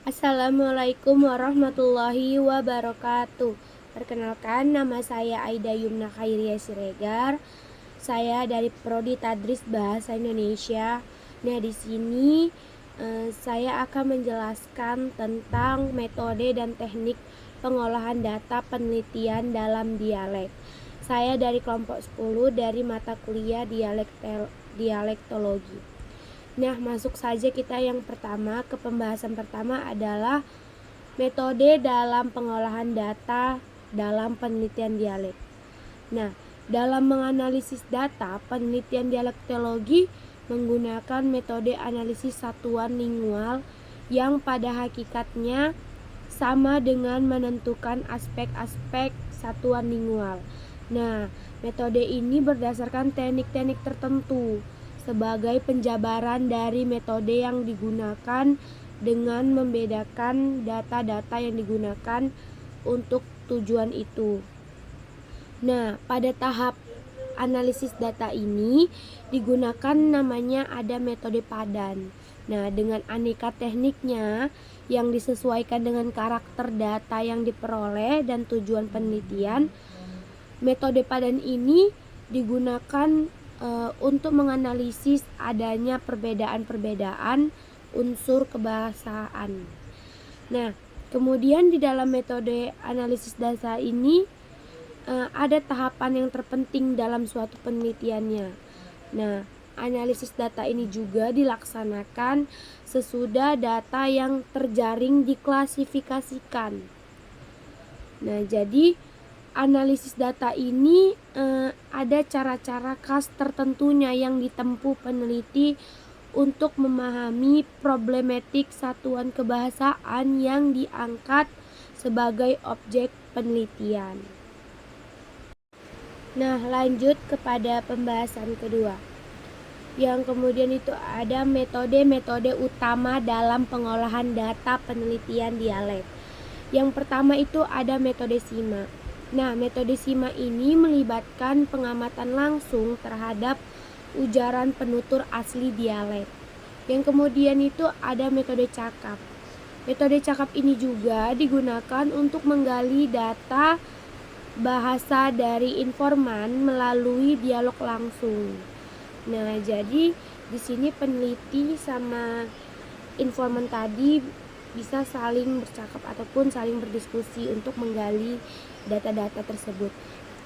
Assalamualaikum warahmatullahi wabarakatuh. Perkenalkan, nama saya Aida Yumna Khairia Siregar. Saya dari Prodi Tadris Bahasa Indonesia. Nah, di sini saya akan menjelaskan tentang metode dan teknik pengolahan data penelitian dalam dialek. Saya dari kelompok 10 dari mata kuliah dialektologi. Nah, masuk saja kita yang pertama. Ke pembahasan pertama adalah metode dalam pengolahan data dalam penelitian dialek. Nah, dalam menganalisis data, penelitian dialektologi menggunakan metode analisis satuan lingual yang pada hakikatnya sama dengan menentukan aspek-aspek satuan lingual. Nah, metode ini berdasarkan teknik-teknik tertentu sebagai penjabaran dari metode yang digunakan dengan membedakan data-data yang digunakan untuk tujuan itu. Nah, pada tahap analisis data ini digunakan namanya ada metode padan. Nah, dengan aneka tekniknya yang disesuaikan dengan karakter data yang diperoleh dan tujuan penelitian, metode padan ini digunakan untuk menganalisis adanya perbedaan-perbedaan unsur kebahasaan. Nah, kemudian di dalam metode analisis data ini ada tahapan yang terpenting dalam suatu penelitiannya. Nah, analisis data ini juga dilaksanakan sesudah data yang terjaring diklasifikasikan. Nah, jadi analisis data ini ada cara-cara khas tertentunya yang ditempuh peneliti untuk memahami problematik satuan kebahasaan yang diangkat sebagai objek penelitian. Nah, lanjut kepada pembahasan kedua. Yang kemudian itu ada metode-metode utama dalam pengolahan data penelitian dialek. Yang pertama itu ada metode SIMA. Nah, metode SIMA ini melibatkan pengamatan langsung terhadap ujaran penutur asli dialek. Yang kemudian itu ada metode cakap. Metode cakap ini juga digunakan untuk menggali data bahasa dari informan melalui dialog langsung. Nah, jadi di sini peneliti sama informan tadi bisa saling bercakap ataupun saling berdiskusi untuk menggali data-data tersebut.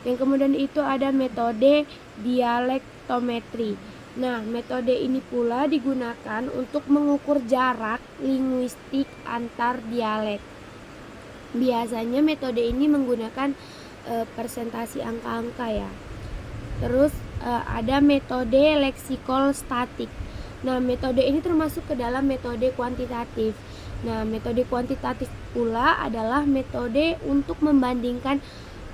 Yang kemudian itu ada metode dialektometri. Nah, metode ini pula digunakan untuk mengukur jarak linguistik antar dialek. Biasanya metode ini menggunakan presentasi angka-angka ya. Terus ada metode leksikol statik. Nah, metode ini termasuk ke dalam metode kuantitatif. Nah, metode kuantitatif pula adalah metode untuk membandingkan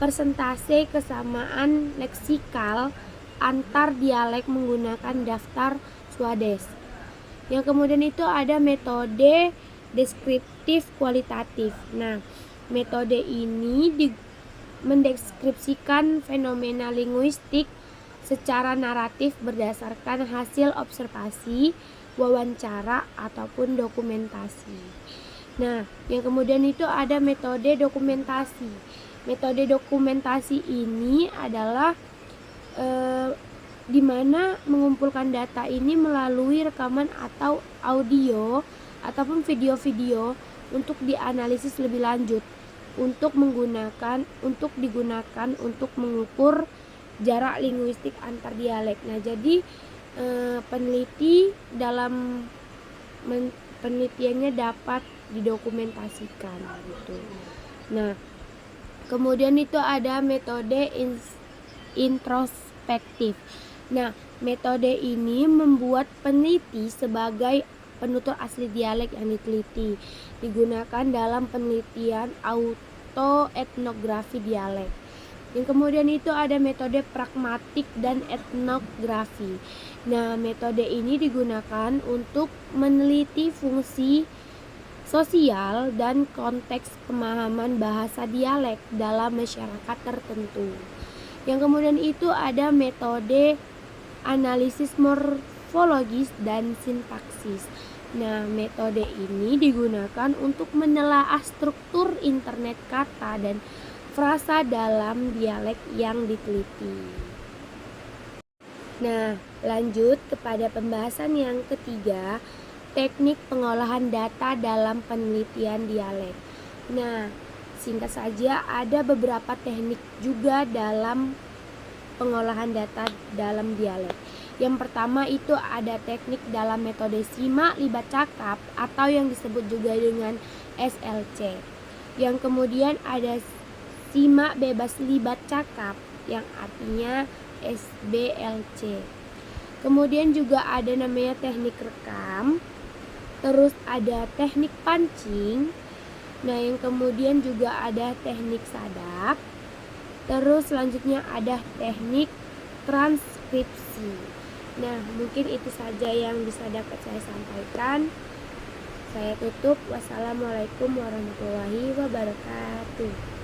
persentase kesamaan leksikal antar dialek menggunakan daftar Swadhes. Yang kemudian itu ada metode deskriptif kualitatif. Nah, metode ini mendeskripsikan fenomena linguistik secara naratif berdasarkan hasil observasi, wawancara, ataupun dokumentasi. Nah, yang kemudian itu ada metode dokumentasi. Metode dokumentasi ini adalah di mana mengumpulkan data ini melalui rekaman atau audio ataupun video-video untuk dianalisis lebih lanjut untuk digunakan untuk mengukur jarak linguistik antar dialek. Nah, jadi peneliti dalam penelitiannya dapat didokumentasikan gitu. Nah, kemudian itu ada metode introspektif. Nah, metode ini membuat peneliti sebagai penutur asli dialek yang diteliti. Digunakan dalam penelitian autoetnografi dialek. Yang kemudian itu ada metode pragmatik dan etnografi. Nah, metode ini digunakan untuk meneliti fungsi sosial dan konteks pemahaman bahasa dialek dalam masyarakat tertentu. Yang kemudian itu ada metode analisis morfologis dan sintaksis. Nah, metode ini digunakan untuk menelaah struktur internet kata dan frasa dalam dialek yang diteliti. Nah, lanjut kepada pembahasan yang ketiga, teknik pengolahan data dalam penelitian dialek. Nah, singkat saja ada beberapa teknik juga dalam pengolahan data dalam dialek. Yang pertama itu ada teknik dalam metode simak libat cakap atau yang disebut juga dengan SLC. Yang kemudian ada simak bebas libat cakap yang artinya SBLC. Kemudian juga ada namanya teknik rekam. Terus ada teknik pancing. Nah, yang kemudian juga ada teknik sadap. Terus selanjutnya ada teknik transkripsi. Nah, mungkin itu saja yang bisa dapat saya sampaikan. Saya tutup. Wassalamualaikum warahmatullahi wabarakatuh.